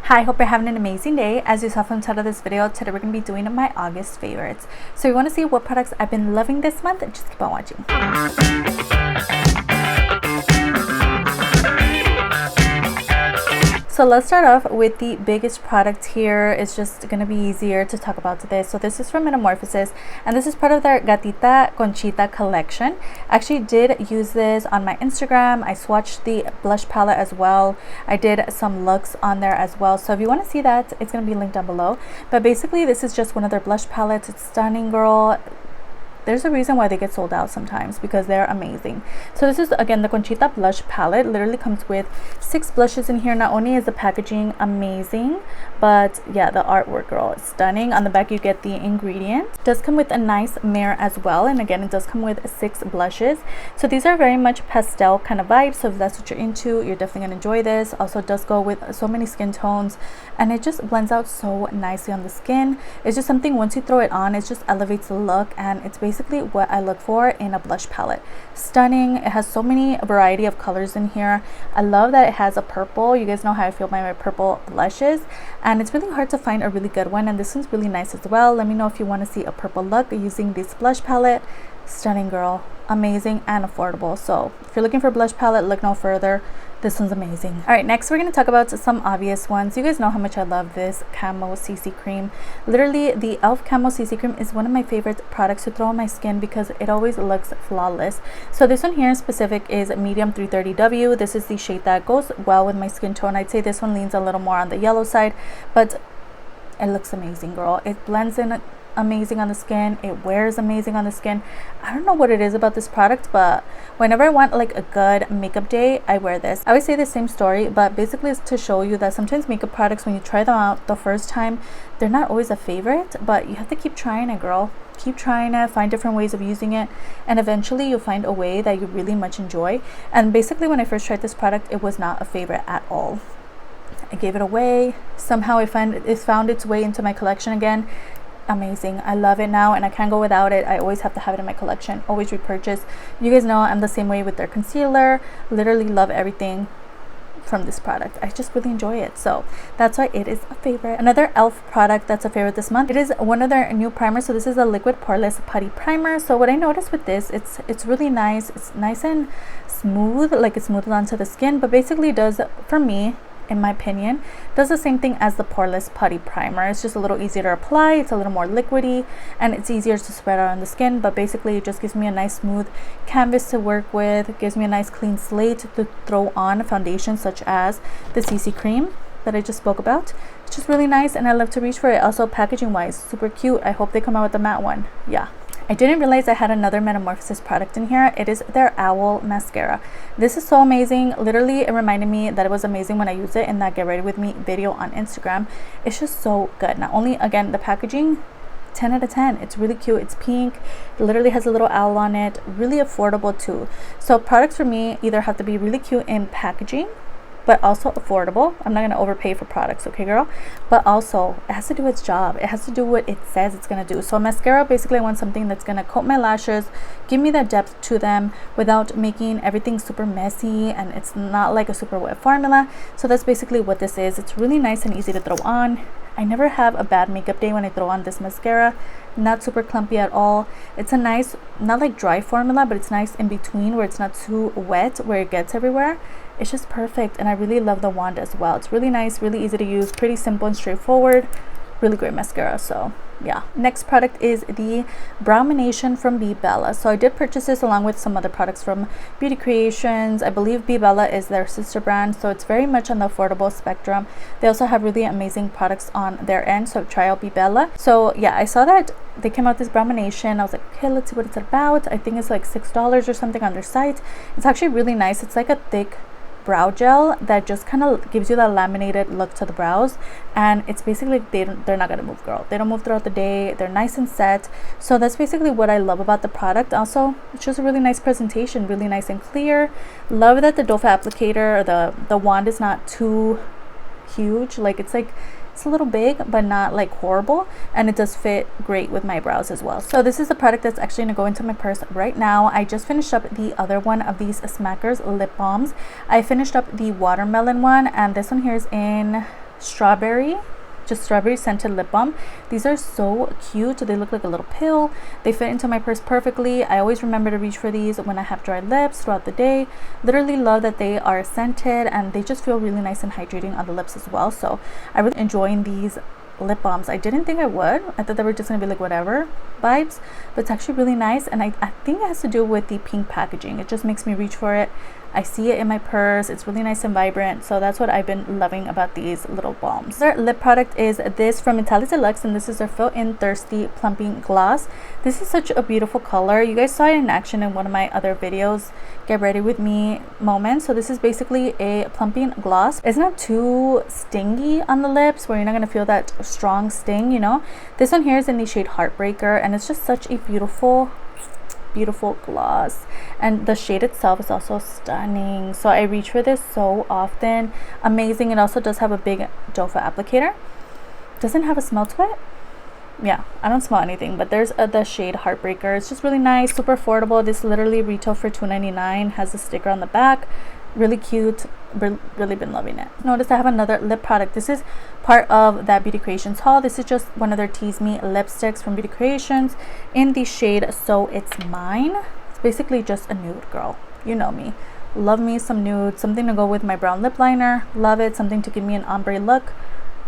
Hi, hope you're having an amazing day. As you saw from the title of this video, today we're going to be doing my August favorites. So if you want to see what products I've been loving this month, just keep on watching. So let's start off with the biggest product here. It's just going to be easier to talk about this. So this is from Metamorphosis, and this is part of their Gatita Conchita collection. I actually did use this on my Instagram. I swatched the blush palette as well. I did some looks on there as well. So if you want to see that, it's going to be linked down below. But basically, this is just one of their blush palettes. It's stunning, girl. There's a reason why they get sold out sometimes, because they're amazing. So this is again the Conchita blush palette. Literally comes with 6 blushes in here. Not only is the packaging amazing, but yeah, the artwork, girl, is stunning. On the back you get the ingredients. It does come with a nice mirror as well, and again it does come with 6 blushes. So these are very much pastel kind of vibes, so if that's what you're into, you're definitely gonna enjoy this. Also it does go with so many skin tones, and it just blends out so nicely on the skin. It's just something, once you throw it on, it just elevates the look, and it's basically what I look for in a blush palette. Stunning. It has so many variety of colors in here. I love that it has a purple. You guys know how I feel about my purple blushes, and it's really hard to find a really good one, and this one's really nice as well. Let me know if you want to see a purple look using this blush palette. Stunning, girl. Amazing and affordable. So if you're looking for a blush palette, look no further. This one's amazing. All right, next we're going to talk about some obvious ones. You guys know how much I love this Camo CC cream. Literally, the e.l.f. Camo CC cream is one of my favorite products to throw on my skin because it always looks flawless. So this one here in specific is medium 330W. This is the shade that goes well with my skin tone. I'd say this one leans a little more on the yellow side, but it looks amazing, girl. It blends in amazing on the skin. It wears amazing on the skin. I don't know what it is about this product, but whenever I want like a good makeup day, I wear this. I always say the same story, but basically it's to show you that sometimes makeup products, when you try them out the first time, they're not always a favorite, but you have to keep trying it, girl. Keep trying it, find different ways of using it, and eventually you'll find a way that you really much enjoy. And basically when I first tried this product, it was not a favorite at all. I gave it away. Somehow it found its way into my collection again. Amazing. I love it now, and I can't go without it. I always have to have it in my collection, always repurchase. You guys know I'm the same way with their concealer. Literally love everything from this product. I just really enjoy it, so that's why it is a favorite. Another e.l.f. product that's a favorite this month, it is one of their new primers. So this is a liquid poreless putty primer. So what I noticed with this, it's really nice. It's nice and smooth, like it's smoothed onto the skin, but basically it does, for me, in my opinion, does the same thing as the poreless putty primer. It's just a little easier to apply, it's a little more liquidy, and it's easier to spread out on the skin. But basically it just gives me a nice smooth canvas to work with. It gives me a nice clean slate to throw on foundations such as the CC cream that I just spoke about. It's just really nice, and I love to reach for it. Also, packaging wise, super cute. I hope they come out with a matte one. Yeah. I didn't realize I had another Metamorphosis product in here. It is their Owl Mascara. This is so amazing. Literally, it reminded me that it was amazing when I used it in that Get Ready With Me video on Instagram. It's just so good. Not only, again, the packaging, 10 out of 10. It's really cute. It's pink. It literally has a little owl on it. Really affordable too. So products for me either have to be really cute in packaging, but also affordable. I'm not gonna overpay for products, okay, girl? But also, it has to do its job. It has to do what it says it's gonna do. So mascara, basically I want something that's gonna coat my lashes, give me that depth to them without making everything super messy, and it's not like a super wet formula. So that's basically what this is. It's really nice and easy to throw on. I never have a bad makeup day when I throw on this mascara. Not super clumpy at all. It's a nice, not like dry formula, but it's nice in between where it's not too wet where it gets everywhere. It's just perfect, and I really love the wand as well. It's really nice, really easy to use, pretty simple and straightforward. Really great mascara. So yeah, next product is the Brow-mination from B Bella. So I did purchase this along with some other products from Beauty Creations. I believe B Bella is their sister brand, so it's very much on the affordable spectrum. They also have really amazing products on their end, so try out B Bella. So yeah, I saw that they came out this Brow-mination. I was like, okay, let's see what it's about. I think it's like $6 or something on their site. It's actually really nice. It's like a thick brow gel that just kind of gives you that laminated look to the brows, and it's basically they're not gonna move, girl. They don't move throughout the day. They're nice and set. So that's basically what I love about the product. Also, it's just a really nice presentation, really nice and clear. Love that the doe foot applicator, or the wand, is not too huge. Like it's a little big, but not like horrible, and it does fit great with my brows as well. So this is the product that's actually gonna go into my purse right now. I just finished up the other one of these Smackers lip balms. I finished up the watermelon one, and this one here is in strawberry, just strawberry scented lip balm. These are so cute. They look like a little pill. They fit into my purse perfectly. I always remember to reach for these when I have dry lips throughout the day. Literally love that they are scented and they just feel really nice and hydrating on the lips as well. So I really enjoying these lip balms. I didn't think I would. I thought they were just gonna be like whatever vibes, but it's actually really nice. And I think it has to do with the pink packaging. It just makes me reach for it. I see it in my purse. It's really nice and vibrant. So that's what I've been loving about these little balms. Their lip product is this from Metallic Deluxe, and this is their Fill In Thirsty Plumping Gloss. This is such a beautiful color. You guys saw it in action in one of my other videos, Get Ready With Me moments. So this is basically a plumping gloss. It's not too stingy on the lips where you're not going to feel that strong sting, you know. This one here is in the shade Heartbreaker, and it's just such a beautiful gloss, and the shade itself is also stunning. So I reach for this so often. Amazing. It also does have a big doe foot applicator. Doesn't have a smell to it. Yeah, I don't smell anything, but there's the shade Heartbreaker. It's just really nice, super affordable. This literally retail for $2.99. Has a sticker on the back. Really cute. Really been loving it. Notice I have another lip product. This is part of that Beauty Creations haul. This is just one of their Tease Me lipsticks from Beauty Creations in the shade So It's Mine. It's basically just a nude, girl. You know me. Love me some nude. Something to go with my brown lip liner. Love it. Something to give me an ombre look.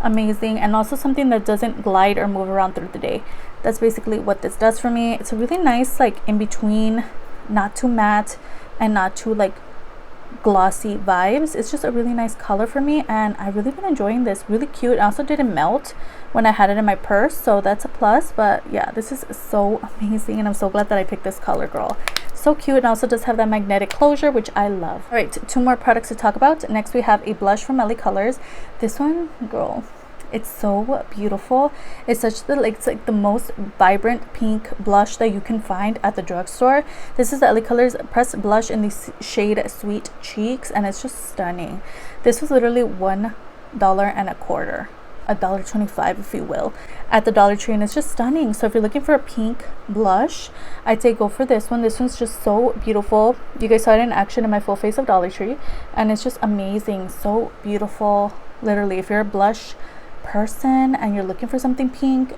Amazing. And also something that doesn't glide or move around through the day. That's basically what this does for me. It's a really nice, like, in between, not too matte and not too like glossy vibes. It's just a really nice color for me, and I've really been enjoying this. Really cute. I also didn't melt when I had it in my purse, so that's a plus. But yeah, this is so amazing, and I'm so glad that I picked this color, girl. So cute. And also does have that magnetic closure, which I love. All right, two more products to talk about. Next we have a blush from LA Colors. This one, girl, it's so beautiful. It's such the it's like the most vibrant pink blush that you can find at the drugstore. This is the LA Colors pressed blush in the shade Sweet Cheeks, and it's just stunning. This was literally $1.25, $1.25 if you will, at the Dollar Tree, and it's just stunning. So if you're looking for a pink blush, I'd say go for this one. This one's just so beautiful. You guys saw it in action in my full face of Dollar Tree, and it's just amazing. So beautiful. Literally, if you're a blush person and you're looking for something pink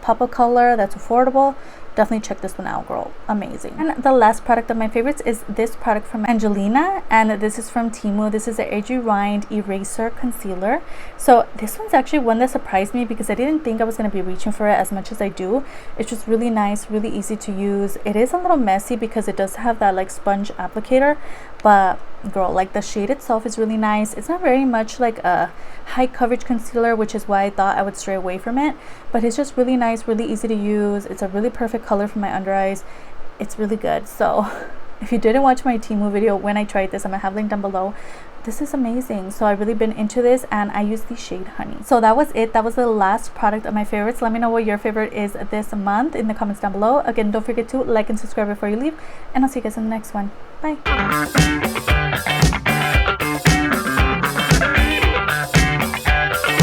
pop of color that's affordable, definitely check this one out, girl. Amazing. And the last product of my favorites is this product from Angelina, and this is from Temu. This is the Age Rewind Eraser Concealer. So this one's actually one that surprised me because I didn't think I was going to be reaching for it as much as I do. It's just really nice, really easy to use. It is a little messy because it does have that like sponge applicator, but girl, like the shade itself is really nice. It's not very much like a high coverage concealer, which is why I thought I would stray away from it, but it's just really nice, really easy to use. It's a really perfect color for my under eyes. It's really good. So if you didn't watch my Temu video when I tried this, I'm gonna have link down below. This is amazing. So I've really been into this, and I use the shade Honey. So that was it. That was the last product of my favorites. Let me know what your favorite is this month in the comments down below. Again, don't forget to like and subscribe before you leave, and I'll see you guys in the next one. Bye.